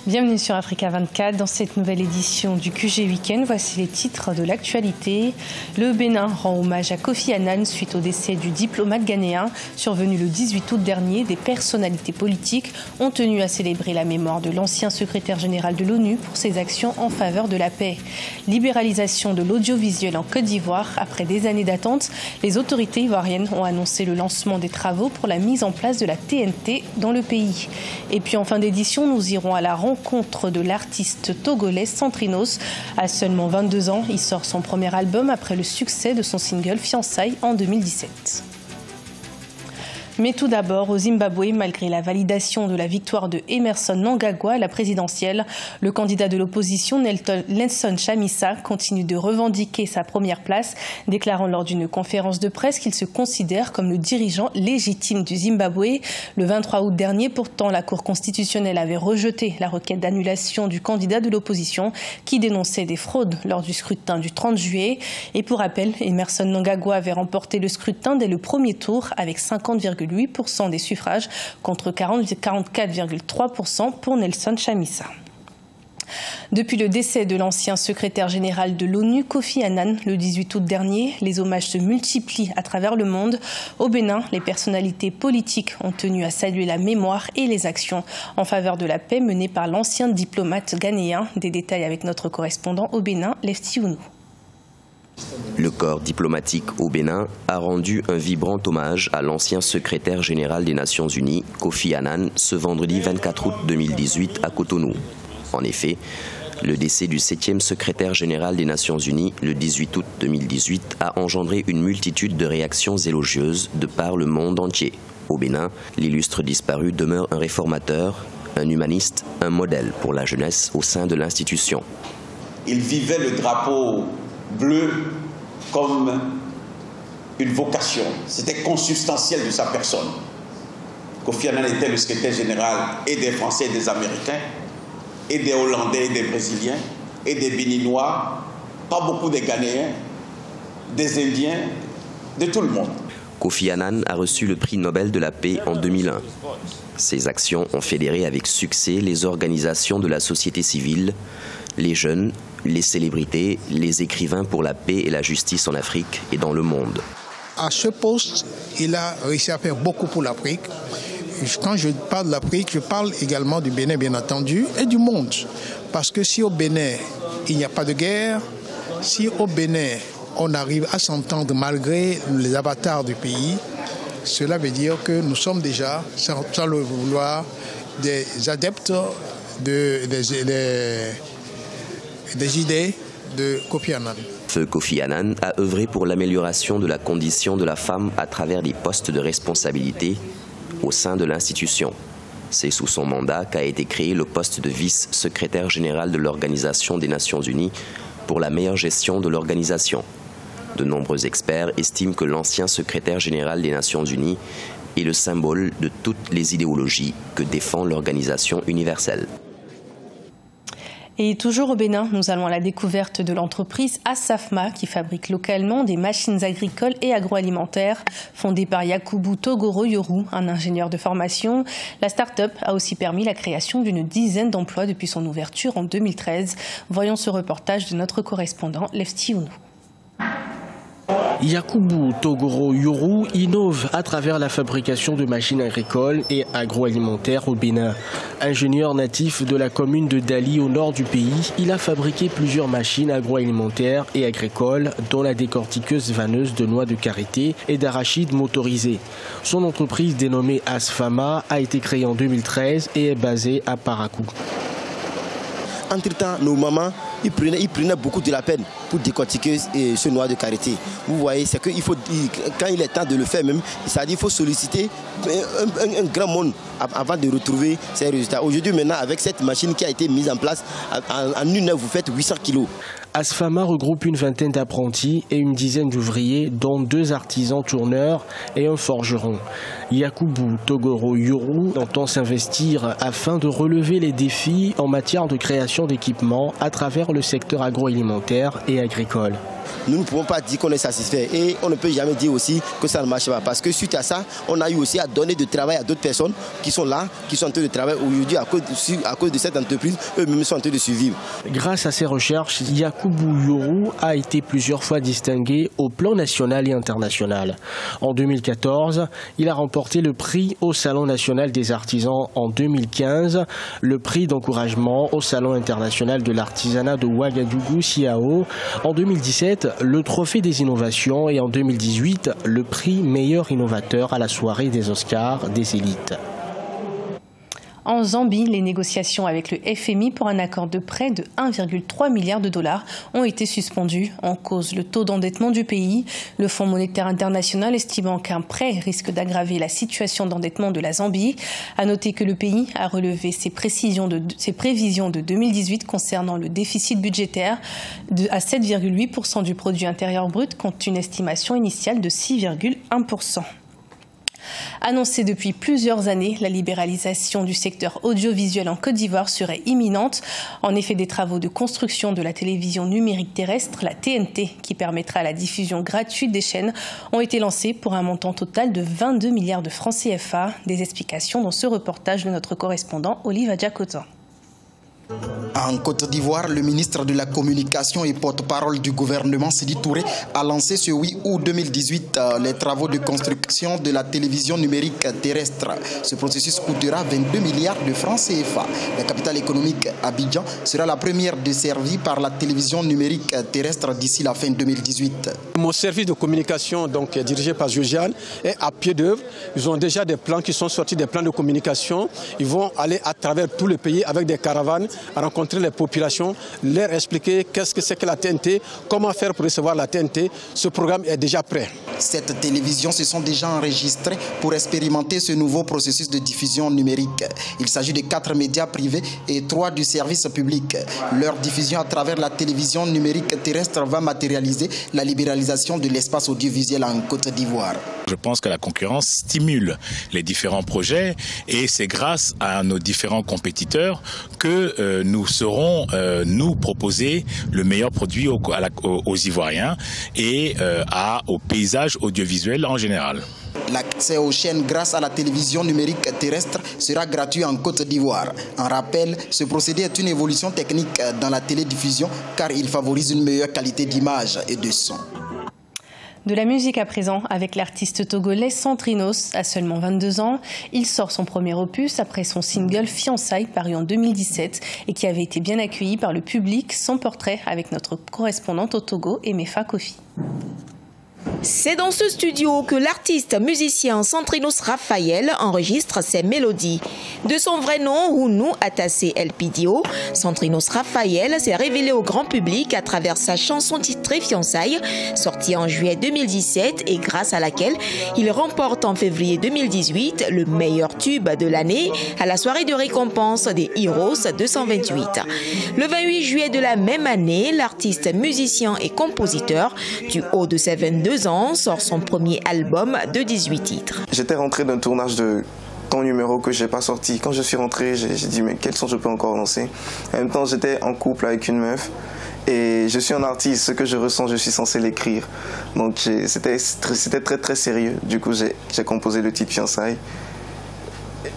Bienvenue sur Africa 24. Dans cette nouvelle édition du QG Week-end, voici les titres de l'actualité. Le Bénin rend hommage à Kofi Annan suite au décès du diplomate ghanéen. Survenu le 18 août dernier, des personnalités politiques ont tenu à célébrer la mémoire de l'ancien secrétaire général de l'ONU pour ses actions en faveur de la paix. Libéralisation de l'audiovisuel en Côte d'Ivoire. Après des années d'attente, les autorités ivoiriennes ont annoncé le lancement des travaux pour la mise en place de la TNT dans le pays. Et puis en fin d'édition, nous irons à la rencontre de l'artiste togolais Centrinos. À seulement 22 ans, il sort son premier album après le succès de son single Fiançailles en 2017. Mais tout d'abord, au Zimbabwe, malgré la validation de la victoire de Emmerson Mnangagwa à la présidentielle, le candidat de l'opposition Nelson Chamisa continue de revendiquer sa première place, déclarant lors d'une conférence de presse qu'il se considère comme le dirigeant légitime du Zimbabwe. Le 23 août dernier, pourtant, la Cour constitutionnelle avait rejeté la requête d'annulation du candidat de l'opposition qui dénonçait des fraudes lors du scrutin du 30 juillet. Et pour rappel, Emmerson Mnangagwa avait remporté le scrutin dès le premier tour avec 50,8% des suffrages contre 44,3% pour Nelson Chamisa. Depuis le décès de l'ancien secrétaire général de l'ONU, Kofi Annan, le 18 août dernier, les hommages se multiplient à travers le monde. Au Bénin, les personnalités politiques ont tenu à saluer la mémoire et les actions en faveur de la paix menées par l'ancien diplomate ghanéen. Des détails avec notre correspondant au Bénin, Lefty Ounou. Le corps diplomatique au Bénin a rendu un vibrant hommage à l'ancien secrétaire général des Nations Unies, Kofi Annan, ce vendredi 24 août 2018 à Cotonou. En effet, le décès du 7e secrétaire général des Nations Unies, le 18 août 2018, a engendré une multitude de réactions élogieuses de par le monde entier. Au Bénin, l'illustre disparu demeure un réformateur, un humaniste, un modèle pour la jeunesse au sein de l'institution. Il vivait le drapeau bleu comme une vocation. C'était consubstantiel de sa personne. Kofi Annan était le secrétaire général et des Français et des Américains, et des Hollandais et des Brésiliens, et des Béninois, pas beaucoup des Ghanéens, des Indiens, de tout le monde. Kofi Annan a reçu le prix Nobel de la paix en 2001. Ses actions ont fédéré avec succès les organisations de la société civile, les jeunes, les célébrités, les écrivains pour la paix et la justice en Afrique et dans le monde. À ce poste, il a réussi à faire beaucoup pour l'Afrique. Quand je parle de l'Afrique, je parle également du Bénin, bien entendu, et du monde. Parce que si au Bénin, il n'y a pas de guerre, si au Bénin, on arrive à s'entendre malgré les avatars du pays, cela veut dire que nous sommes déjà, sans le vouloir, des adeptes des idées de Kofi Annan. Feu Kofi Annan a œuvré pour l'amélioration de la condition de la femme à travers des postes de responsabilité au sein de l'institution. C'est sous son mandat qu'a été créé le poste de vice-secrétaire général de l'Organisation des Nations Unies pour la meilleure gestion de l'organisation. De nombreux experts estiment que l'ancien secrétaire général des Nations Unies est le symbole de toutes les idéologies que défend l'organisation universelle. Et toujours au Bénin, nous allons à la découverte de l'entreprise Asafma qui fabrique localement des machines agricoles et agroalimentaires. Fondée par Yakubu Togoro Yoru, un ingénieur de formation, la start-up a aussi permis la création d'une dizaine d'emplois depuis son ouverture en 2013. Voyons ce reportage de notre correspondant Lefty Ounou. Yakubu Togoro Yoru innove à travers la fabrication de machines agricoles et agroalimentaires au Bénin. Ingénieur natif de la commune de Dali au nord du pays, il a fabriqué plusieurs machines agroalimentaires et agricoles, dont la décortiqueuse vanneuse de noix de karité et d'arachide motorisée. Son entreprise dénommée Asfama a été créée en 2013 et est basée à Parakou. Entre-temps, nos mamans, ils prenaient beaucoup de la peine pour décortiquer ce noix de karité. Vous voyez, c'est qu'il faut, quand il est temps de le faire même, c'est-à-dire qu'il faut solliciter un grand monde avant de retrouver ces résultats. Aujourd'hui, maintenant, avec cette machine qui a été mise en place, en une heure, vous faites 800 kilos. Asfama regroupe une vingtaine d'apprentis et une dizaine d'ouvriers, dont 2 artisans tourneurs et un forgeron. Yakubu Togoro Yoru entend s'investir afin de relever les défis en matière de création d'équipements à travers le secteur agroalimentaire et agricole. nous ne pouvons pas dire qu'on est satisfait. Et on ne peut jamais dire aussi que ça ne marche pas. Parce que suite à ça, on a eu aussi à donner du travail à d'autres personnes qui sont là, qui sont en train de travailler aujourd'hui à cause de cette entreprise, eux-mêmes sont en train de survivre. Grâce à ses recherches, Yakubu Yoru a été plusieurs fois distingué au plan national et international. En 2014, il a remporté le prix au Salon national des artisans. En 2015, le prix d'encouragement au Salon international de l'artisanat de Ouagadougou, Siao. En 2017, le trophée des innovations et en 2018, le prix meilleur innovateur à la soirée des Oscars des élites. En Zambie, les négociations avec le FMI pour un accord de prêt de 1,3 milliard de dollars ont été suspendues. En cause, le taux d'endettement du pays. Le Fonds monétaire international estimant qu'un prêt risque d'aggraver la situation d'endettement de la Zambie. À noter que le pays a relevé ses prévisions de 2018 concernant le déficit budgétaire à 7,8% du produit intérieur brut contre une estimation initiale de 6,1%. Annoncée depuis plusieurs années, la libéralisation du secteur audiovisuel en Côte d'Ivoire serait imminente. En effet, des travaux de construction de la télévision numérique terrestre, la TNT, qui permettra la diffusion gratuite des chaînes, ont été lancés pour un montant total de 22 milliards de francs CFA. Des explications dans ce reportage de notre correspondant Olive Adjakotan. En Côte d'Ivoire, le ministre de la Communication et porte-parole du gouvernement, Sidi Touré, a lancé ce 8 août 2018 les travaux de construction de la télévision numérique terrestre. Ce processus coûtera 22 milliards de francs CFA. La capitale économique, Abidjan, sera la première desservie par la télévision numérique terrestre d'ici la fin 2018. Mon service de communication, donc dirigé par Josiane, est à pied d'œuvre. Ils ont déjà des plans qui sont sortis, des plans de communication. Ils vont aller à travers tout le pays avec des caravanes, à rencontrer les populations, leur expliquer qu'est-ce que c'est que la TNT, comment faire pour recevoir la TNT. Ce programme est déjà prêt. Cette télévision se sont déjà enregistrées pour expérimenter ce nouveau processus de diffusion numérique. Il s'agit de 4 médias privés et 3 du service public. Leur diffusion à travers la télévision numérique terrestre va matérialiser la libéralisation de l'espace audiovisuel en Côte d'Ivoire. Je pense que la concurrence stimule les différents projets et c'est grâce à nos différents compétiteurs que nous saurons nous proposer le meilleur produit aux Ivoiriens et au paysage audiovisuel en général. L'accès aux chaînes grâce à la télévision numérique terrestre sera gratuit en Côte d'Ivoire. En rappel, ce procédé est une évolution technique dans la télédiffusion car il favorise une meilleure qualité d'image et de son. De la musique à présent, avec l'artiste togolais Centrinos, à seulement 22 ans. Il sort son premier opus après son single Fiançailles, paru en 2017, et qui avait été bien accueilli par le public. Son portrait avec notre correspondante au Togo, Emefa Kofi. C'est dans ce studio que l'artiste musicien Centrinos Raphaël enregistre ses mélodies. De son vrai nom, Hounou Atassé El Pidio, Centrinos Raphaël s'est révélé au grand public à travers sa chanson titrée Fiançailles, sortie en juillet 2017 et grâce à laquelle il remporte en février 2018 le meilleur tube de l'année à la soirée de récompense des Heroes 228. Le 28 juillet de la même année, l'artiste musicien et compositeur, du haut de ses 22 ans, sort son premier album de 18 titres. J'étais rentré d'un tournage de ton numéro que j'ai pas sorti. Quand je suis rentré, j'ai dit mais quel son je peux encore lancer. En même temps, j'étais en couple avec une meuf et je suis un artiste. Ce que je ressens, je suis censé l'écrire. Donc c'était très très sérieux. Du coup, j'ai composé le titre Fiançailles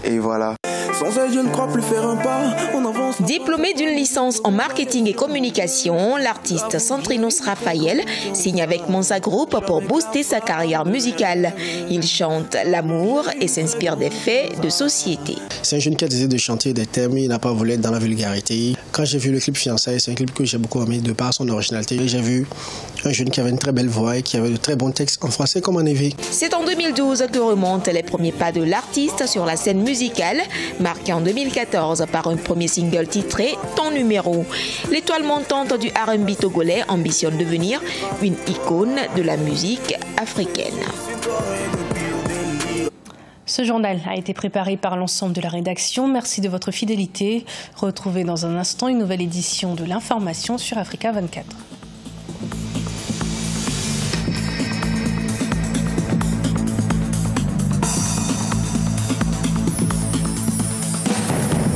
et voilà. Sans elle, je ne crois plus faire un pas en avance. Diplômé d'une licence en marketing et communication, l'artiste Centrinos Raphaël signe avec Monza Group pour booster sa carrière musicale. Il chante l'amour et s'inspire des faits de société. C'est un jeune qui a décidé de chanter des thèmes, il n'a pas voulu être dans la vulgarité. Quand j'ai vu le clip Fiançailles, c'est un clip que j'ai beaucoup aimé de par son originalité. J'ai vu un jeune qui avait une très belle voix et qui avait de très bons textes en français comme en évi. C'est en 2012 que remontent les premiers pas de l'artiste sur la scène musicale, marqué en 2014 par un premier single titré Ton numéro. L'étoile montante du R&B togolais ambitionne devenir une icône de la musique africaine. Ce journal a été préparé par l'ensemble de la rédaction. Merci de votre fidélité. Retrouvez dans un instant une nouvelle édition de l'information sur Africa 24.